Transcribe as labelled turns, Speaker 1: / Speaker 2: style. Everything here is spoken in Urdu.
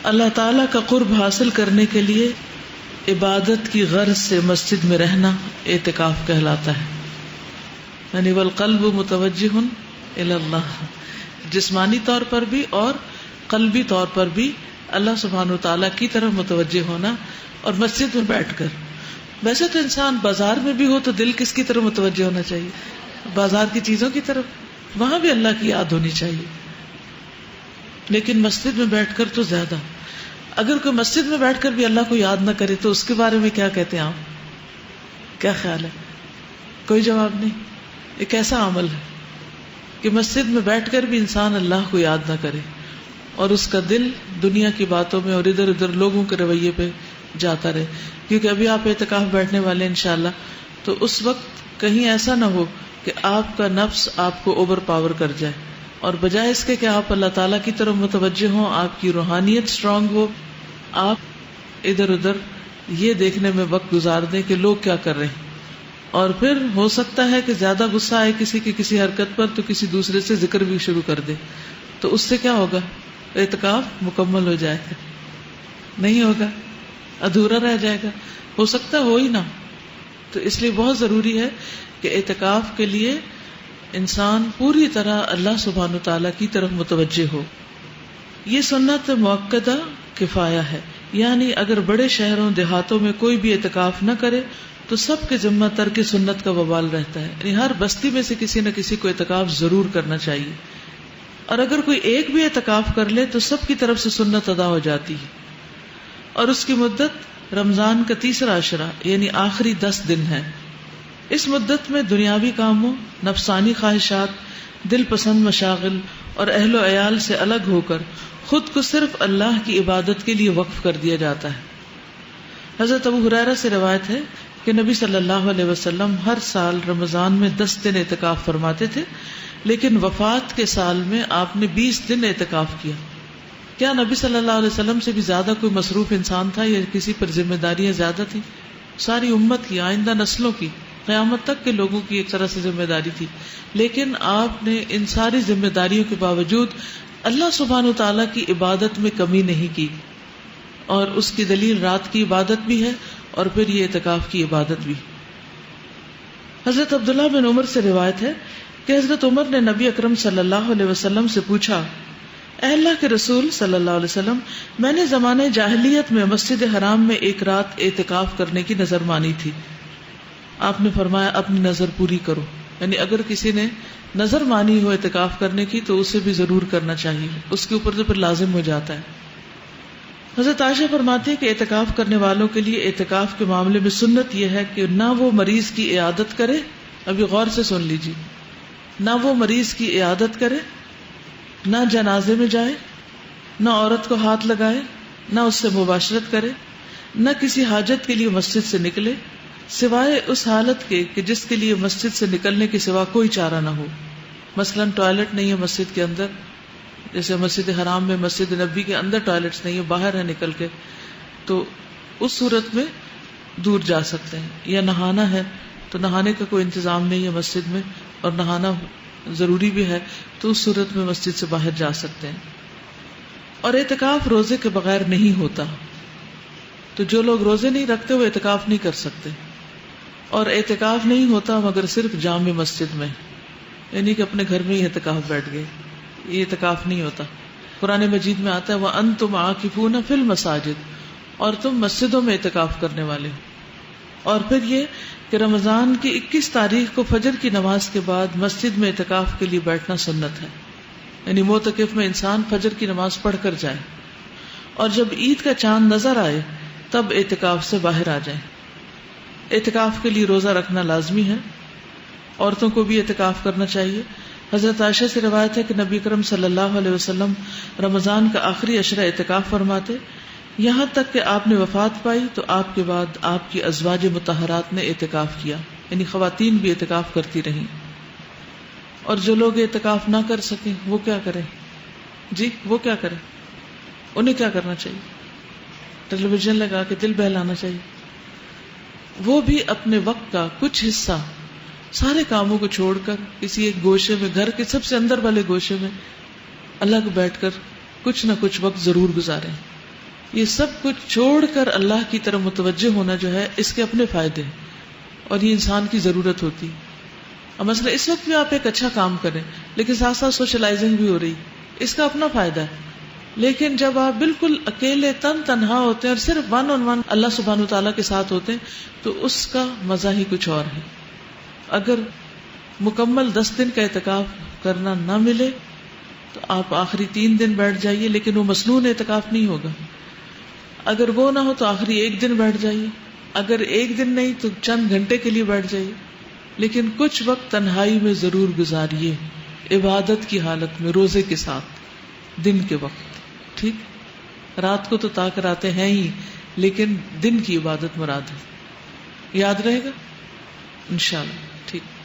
Speaker 1: اللہ تعالی کا قرب حاصل کرنے کے لیے عبادت کی غرض سے مسجد میں رہنا اعتکاف کہلاتا ہے. یعنی والقلب متوجہ الی اللہ، جسمانی طور پر بھی اور قلبی طور پر بھی اللہ سبحانہ وتعالی کی طرف متوجہ ہونا، اور مسجد میں بیٹھ کر. ویسے تو انسان بازار میں بھی ہو تو دل کس کی طرف متوجہ ہونا چاہیے؟ بازار کی چیزوں کی طرف، وہاں بھی اللہ کی یاد ہونی چاہیے. لیکن مسجد میں بیٹھ کر تو زیادہ. اگر کوئی مسجد میں بیٹھ کر بھی اللہ کو یاد نہ کرے تو اس کے بارے میں کیا کہتے ہیں آپ؟ کیا خیال ہے؟ کوئی جواب نہیں. ایک ایسا عمل ہے کہ مسجد میں بیٹھ کر بھی انسان اللہ کو یاد نہ کرے اور اس کا دل دنیا کی باتوں میں اور ادھر ادھر لوگوں کے رویے پہ جاتا رہے. کیونکہ ابھی آپ اعتکاف بیٹھنے والے ہیں انشاءاللہ، تو اس وقت کہیں ایسا نہ ہو کہ آپ کا نفس آپ کو اوور پاور کر جائے، اور بجائے اس کے کہ آپ اللہ تعالیٰ کی طرف متوجہ ہوں، آپ کی روحانیت سٹرونگ ہو، آپ ادھر ادھر یہ دیکھنے میں وقت گزار دیں کہ لوگ کیا کر رہے ہیں. اور پھر ہو سکتا ہے کہ زیادہ غصہ آئے کسی کی کسی حرکت پر تو کسی دوسرے سے ذکر بھی شروع کر دے، تو اس سے کیا ہوگا؟ اعتکاف مکمل ہو جائے گا؟ نہیں ہوگا، ادھورا رہ جائے گا، ہو سکتا ہو ہی نہ. تو اس لیے بہت ضروری ہے کہ اعتکاف کے لیے انسان پوری طرح اللہ سبحانہ وتعالی کی طرف متوجہ ہو. یہ سنت مؤکدہ کفایہ ہے، یعنی اگر بڑے شہروں دیہاتوں میں کوئی بھی اعتکاف نہ کرے تو سب کے ذمہ ترک سنت کا وبال رہتا ہے. یعنی ہر بستی میں سے کسی نہ کسی کو اعتکاف ضرور کرنا چاہیے، اور اگر کوئی ایک بھی اعتکاف کر لے تو سب کی طرف سے سنت ادا ہو جاتی ہے. اور اس کی مدت رمضان کا تیسرا عشرہ یعنی آخری 10 دن ہے. اس مدت میں دنیاوی کاموں، نفسانی خواہشات، دل پسند مشاغل اور اہل و عیال سے الگ ہو کر خود کو صرف اللہ کی عبادت کے لیے وقف کر دیا جاتا ہے. حضرت ابو ہریرہ سے روایت ہے کہ نبی صلی اللہ علیہ وسلم ہر سال رمضان میں 10 دن اعتکاف فرماتے تھے، لیکن وفات کے سال میں آپ نے 20 دن اعتکاف کیا. کیا نبی صلی اللہ علیہ وسلم سے بھی زیادہ کوئی مصروف انسان تھا یا کسی پر ذمہ داریاں زیادہ تھیں؟ ساری امت کی، آئندہ نسلوں کی، قیامت تک کے لوگوں کی ایک طرح سے ذمہ داری تھی. لیکن آپ نے ان ساری ذمہ داریوں کے باوجود اللہ سبحانہ وتعالیٰ کی عبادت میں کمی نہیں کی، اور اس کی دلیل رات کی عبادت بھی ہے اور پھر یہ اعتکاف کی عبادت بھی. حضرت عبداللہ بن عمر سے روایت ہے کہ حضرت عمر نے نبی اکرم صلی اللہ علیہ وسلم سے پوچھا، اے اللہ کے رسول صلی اللہ علیہ وسلم، میں نے زمانے جاہلیت میں مسجد حرام میں ایک رات اعتکاف کرنے کی نظر مانی تھی. آپ نے فرمایا اپنی نظر پوری کرو. یعنی اگر کسی نے نظر مانی ہو اعتکاف کرنے کی تو اسے بھی ضرور کرنا چاہیے، اس کے اوپر تو پھر لازم ہو جاتا ہے. حضرت عائشہ فرماتی ہے کہ اعتکاف کرنے والوں کے لیے اعتکاف کے معاملے میں سنت یہ ہے کہ نہ وہ مریض کی عیادت کرے، ابھی غور سے سن لیجیے، نہ وہ مریض کی عیادت کرے، نہ جنازے میں جائے، نہ عورت کو ہاتھ لگائے، نہ اس سے مباشرت کرے، نہ کسی حاجت کے لیے مسجد سے نکلے سوائے اس حالت کے کہ جس کے لیے مسجد سے نکلنے کے سوا کوئی چارہ نہ ہو. مثلا ٹوائلٹ نہیں ہے مسجد کے اندر، جیسے مسجد حرام میں مسجد نبی کے اندر ٹوائلٹس نہیں ہے، باہر ہے نکل کے، تو اس صورت میں دور جا سکتے ہیں. یا نہانا ہے تو نہانے کا کوئی انتظام نہیں ہے مسجد میں اور نہانا ضروری بھی ہے تو اس صورت میں مسجد سے باہر جا سکتے ہیں. اور اعتکاف روزے کے بغیر نہیں ہوتا، تو جو لوگ روزے نہیں رکھتے وہ اعتکاف نہیں کر سکتے. اور اعتکاف نہیں ہوتا مگر صرف جامع مسجد میں، یعنی کہ اپنے گھر میں ہی اعتکاف بیٹھ گئے، یہ اعتکاف نہیں ہوتا. قرآن مجید میں آتا ہے وَأَنْتُمْ عَاكِفُونَ فِي الْمَسَاجِدِ، اور تم مسجدوں میں اعتکاف کرنے والے ہو. اور پھر یہ کہ رمضان کی 21 تاریخ کو فجر کی نماز کے بعد مسجد میں اعتکاف کے لیے بیٹھنا سنت ہے، یعنی معتکف میں انسان فجر کی نماز پڑھ کر جائے اور جب عید کا چاند نظر آئے تب اعتکاف سے باہر آ جائیں. اعتکاف کے لیے روزہ رکھنا لازمی ہے، عورتوں کو بھی اعتکاف کرنا چاہیے. حضرت عائشہ سے روایت ہے کہ نبی کرم صلی اللہ علیہ وسلم رمضان کا آخری عشرہ اعتکاف فرماتے، یہاں تک کہ آپ نے وفات پائی تو آپ کے بعد آپ کی ازواج مطہرات نے اعتکاف کیا، یعنی خواتین بھی اعتکاف کرتی رہیں. اور جو لوگ اعتکاف نہ کر سکیں وہ کیا کریں؟ جی وہ کیا کریں؟ انہیں کیا کرنا چاہیے؟ ٹیلی ویژن لگا کے دل بہلانا چاہیے. وہ بھی اپنے وقت کا کچھ حصہ سارے کاموں کو چھوڑ کر کسی ایک گوشے میں، گھر کے سب سے اندر والے گوشے میں الگ بیٹھ کر کچھ نہ کچھ وقت ضرور گزاریں. یہ سب کچھ چھوڑ کر اللہ کی طرف متوجہ ہونا جو ہے اس کے اپنے فائدے ہیں اور یہ انسان کی ضرورت ہوتی. اب مثلا اس وقت بھی آپ ایک اچھا کام کریں لیکن ساتھ ساتھ سوشلائزنگ بھی ہو رہی, اس کا اپنا فائدہ ہے. لیکن جب آپ بالکل اکیلے تنہا ہوتے ہیں اور صرف ون آن ون اللہ سبحانہ وتعالیٰ کے ساتھ ہوتے ہیں تو اس کا مزہ ہی کچھ اور ہے. اگر مکمل 10 دن کا اعتکاف کرنا نہ ملے تو آپ آخری 3 دن بیٹھ جائیے, لیکن وہ مسنون اعتکاف نہیں ہوگا. اگر وہ نہ ہو تو آخری 1 دن بیٹھ جائیے, اگر 1 دن نہیں تو چند گھنٹے کے لیے بیٹھ جائیے, لیکن کچھ وقت تنہائی میں ضرور گزاریے, عبادت کی حالت میں, روزے کے ساتھ, دن کے وقت. ٹھیک, رات کو تو تاک راتے ہیں ہی, لیکن دن کی عبادت مراد ہے. یاد رہے گا انشاءاللہ. ٹھیک.